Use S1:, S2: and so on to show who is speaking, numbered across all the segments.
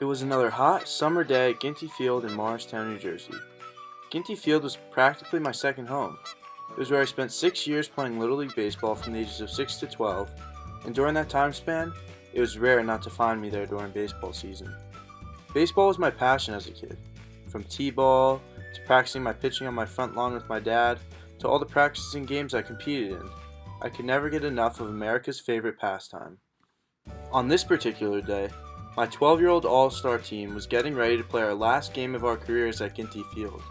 S1: It was another hot summer day at Ginty Field in Morristown, New Jersey. Ginty Field was practically my second home. It was where I spent 6 years playing Little League Baseball from the ages of 6 to 12, and during that time span, it was rare not to find me there during baseball season. Baseball was my passion as a kid. From t-ball, to practicing my pitching on my front lawn with my dad, to all the practices and games I competed in, I could never get enough of America's favorite pastime. On this particular day, my 12-year-old all-star team was getting ready to play our last game of our careers at Ginty Field.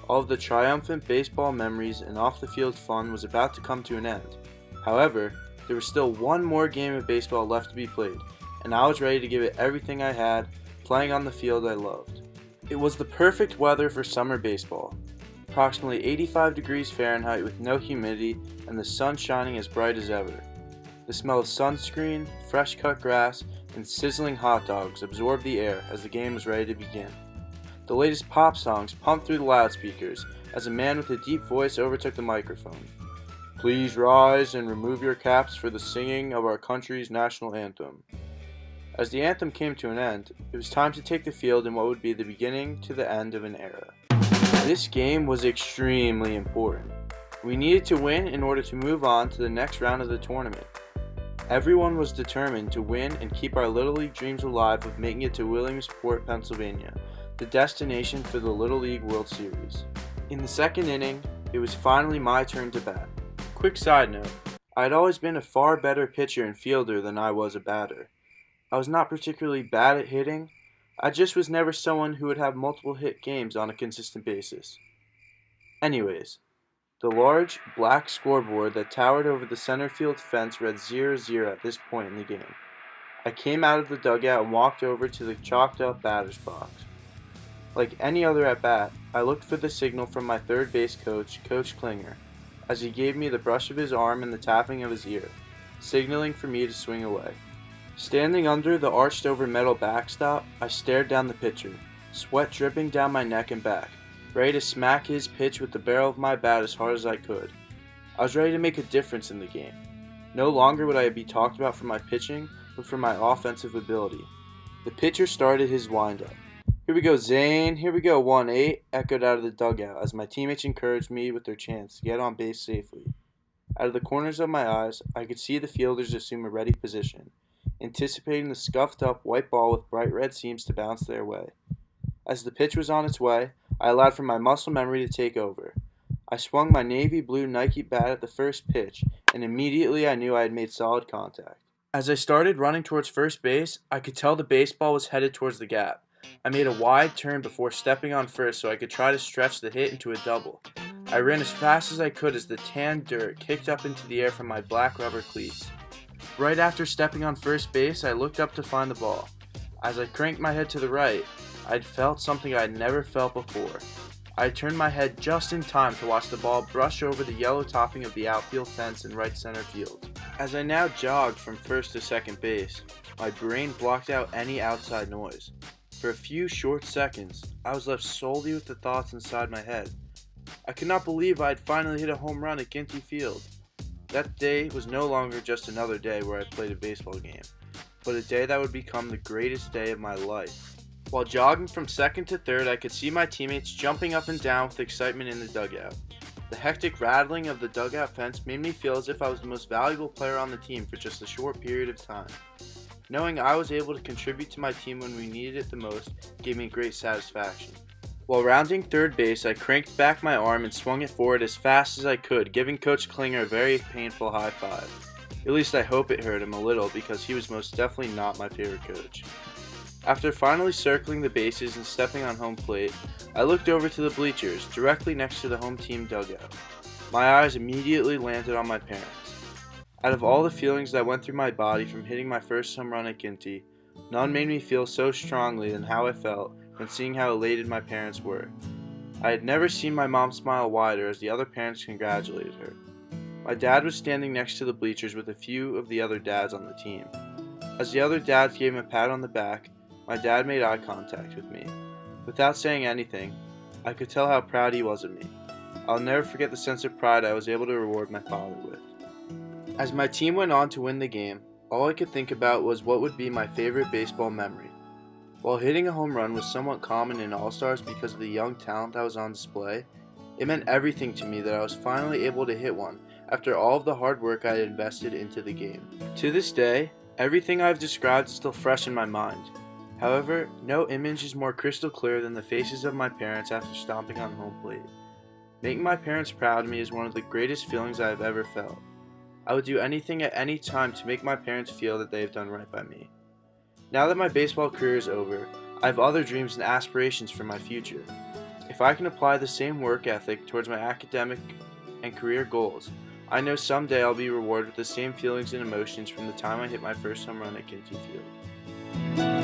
S1: All of the triumphant baseball memories and off-the-field fun was about to come to an end. However, there was still one more game of baseball left to be played, and I was ready to give it everything I had, playing on the field I loved. It was the perfect weather for summer baseball. Approximately 85 degrees Fahrenheit with no humidity and the sun shining as bright as ever. The smell of sunscreen, fresh cut grass, and sizzling hot dogs absorbed the air as the game was ready to begin. The latest pop songs pumped through the loudspeakers as a man with a deep voice overtook the microphone. Please rise and remove your caps for the singing of our country's national anthem. As the anthem came to an end, it was time to take the field in what would be the beginning to the end of an era. This game was extremely important. We needed to win in order to move on to the next round of the tournament. Everyone was determined to win and keep our Little League dreams alive of making it to Williamsport, Pennsylvania, the destination for the Little League World Series. In the second inning, it was finally my turn to bat. Quick side note, I had always been a far better pitcher and fielder than I was a batter. I was not particularly bad at hitting, I just was never someone who would have multiple hit games on a consistent basis. Anyways, the large, black scoreboard that towered over the center field fence read 0-0 at this point in the game. I came out of the dugout and walked over to the chalked-up batter's box. Like any other at-bat, I looked for the signal from my third base coach, Coach Klinger, as he gave me the brush of his arm and the tapping of his ear, signaling for me to swing away. Standing under the arched-over metal backstop, I stared down the pitcher, sweat dripping down my neck and back, ready to smack his pitch with the barrel of my bat as hard as I could. I was ready to make a difference in the game. No longer would I be talked about for my pitching, but for my offensive ability. The pitcher started his windup. Here we go, Zane. Here we go, 1-8, echoed out of the dugout as my teammates encouraged me with their chants to get on base safely. Out of the corners of my eyes, I could see the fielders assume a ready position, anticipating the scuffed-up white ball with bright red seams to bounce their way. As the pitch was on its way, I allowed for my muscle memory to take over. I swung my navy blue Nike bat at the first pitch, and immediately I knew I had made solid contact. As I started running towards first base, I could tell the baseball was headed towards the gap. I made a wide turn before stepping on first so I could try to stretch the hit into a double. I ran as fast as I could as the tan dirt kicked up into the air from my black rubber cleats. Right after stepping on first base, I looked up to find the ball. As I cranked my head to the right, I'd felt something I had never felt before. I turned my head just in time to watch the ball brush over the yellow topping of the outfield fence in right center field. As I now jogged from first to second base, my brain blocked out any outside noise. For a few short seconds, I was left solely with the thoughts inside my head. I could not believe I had finally hit a home run at Ginty Field. That day was no longer just another day where I played a baseball game, but a day that would become the greatest day of my life. While jogging from second to third, I could see my teammates jumping up and down with excitement in the dugout. The hectic rattling of the dugout fence made me feel as if I was the most valuable player on the team for just a short period of time. Knowing I was able to contribute to my team when we needed it the most gave me great satisfaction. While rounding third base, I cranked back my arm and swung it forward as fast as I could, giving Coach Klinger a very painful high five. At least I hope it hurt him a little, because he was most definitely not my favorite coach. After finally circling the bases and stepping on home plate, I looked over to the bleachers, directly next to the home team dugout. My eyes immediately landed on my parents. Out of all the feelings that went through my body from hitting my first home run at Ginty, none made me feel so strongly than how I felt when seeing how elated my parents were. I had never seen my mom smile wider as the other parents congratulated her. My dad was standing next to the bleachers with a few of the other dads on the team. As the other dads gave him a pat on the back, my dad made eye contact with me. Without saying anything, I could tell how proud he was of me. I'll never forget the sense of pride I was able to reward my father with. As my team went on to win the game, all I could think about was what would be my favorite baseball memory. While hitting a home run was somewhat common in All-Stars because of the young talent that was on display, it meant everything to me that I was finally able to hit one after all of the hard work I had invested into the game. To this day, everything I've described is still fresh in my mind. However, no image is more crystal clear than the faces of my parents after stomping on home plate. Making my parents proud of me is one of the greatest feelings I have ever felt. I would do anything at any time to make my parents feel that they have done right by me. Now that my baseball career is over, I have other dreams and aspirations for my future. If I can apply the same work ethic towards my academic and career goals, I know someday I'll be rewarded with the same feelings and emotions from the time I hit my first home run at Ginty Field.